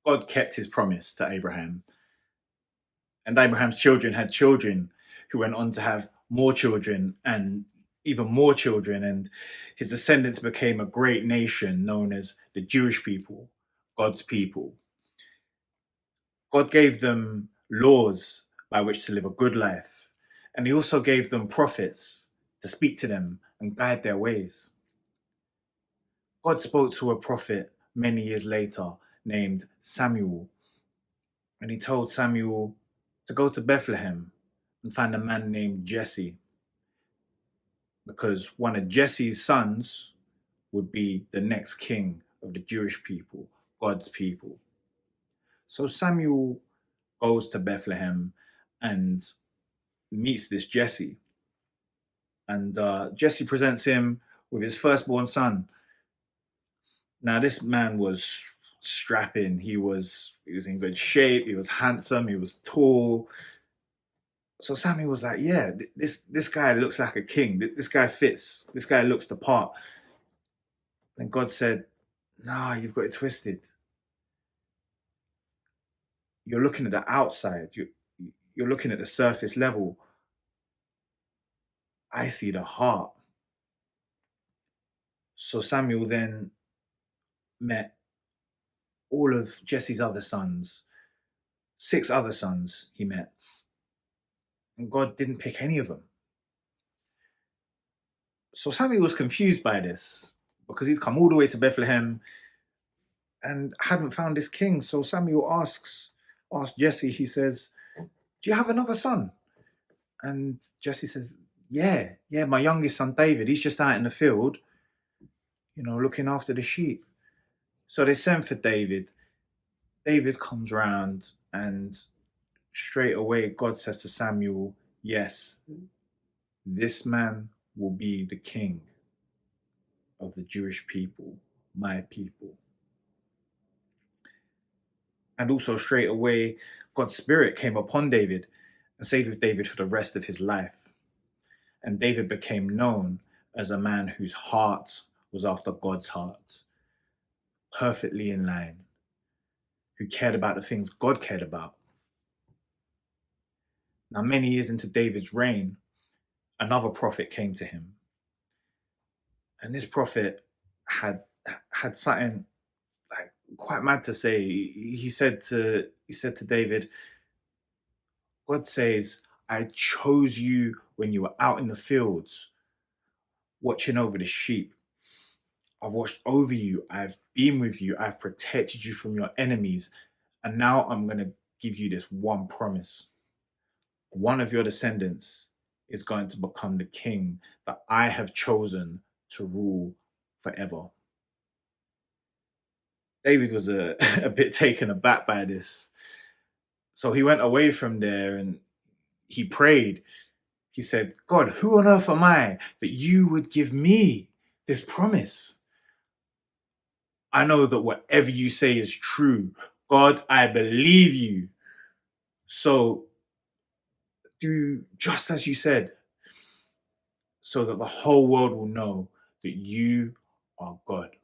God kept his promise to Abraham, and Abraham's children had children who went on to have more children and even more children, and his descendants became a great nation known as the Jewish people, God's people. God gave them laws by which to live a good life, and he also gave them prophets to speak to them and guide their ways. God spoke to a prophet many years later named Samuel, and he told Samuel to go to Bethlehem and find a man named Jesse, because one of Jesse's sons would be the next king of the Jewish people, God's people. So Samuel goes to Bethlehem and meets this Jesse, and Jesse presents him with his firstborn son. Now, this man was strapping. He was in good shape. He was handsome. He was tall. So Sammy was like, "Yeah, this guy looks like a king. This guy fits. This guy looks the part." And God said, "Nah, you've got it twisted. You're looking at the outside. You're looking at the surface level. I see the heart." So Samuel then met all of Jesse's other sons, 6 other sons he met, and God didn't pick any of them. So Samuel was confused by this because he'd come all the way to Bethlehem and hadn't found this king. So Samuel asks Jesse, he says, "Do you have another son?" And Jesse says, yeah, my youngest son David. He's just out in the field, looking after the sheep." So they send for David. David comes round, and straight away God says to Samuel, "Yes, this man will be the king of the Jewish people, my people." And also straight away, God's spirit came upon David and stayed with David for the rest of his life. And David became known as a man whose heart was after God's heart, perfectly in line, who cared about the things God cared about. Now, many years into David's reign, another prophet came to him. And this prophet had something like quite mad to say. He said to David, "God says, I chose you when you were out in the fields, watching over the sheep. I've watched over you. I've been with you. I've protected you from your enemies. And now I'm going to give you this one promise. One of your descendants is going to become the king that I have chosen to rule forever." David was a bit taken aback by this. So he went away from there and he prayed. He said, "God, who on earth am I that you would give me this promise? I know that whatever you say is true. God, I believe you. So do just as you said, so that the whole world will know that you are God."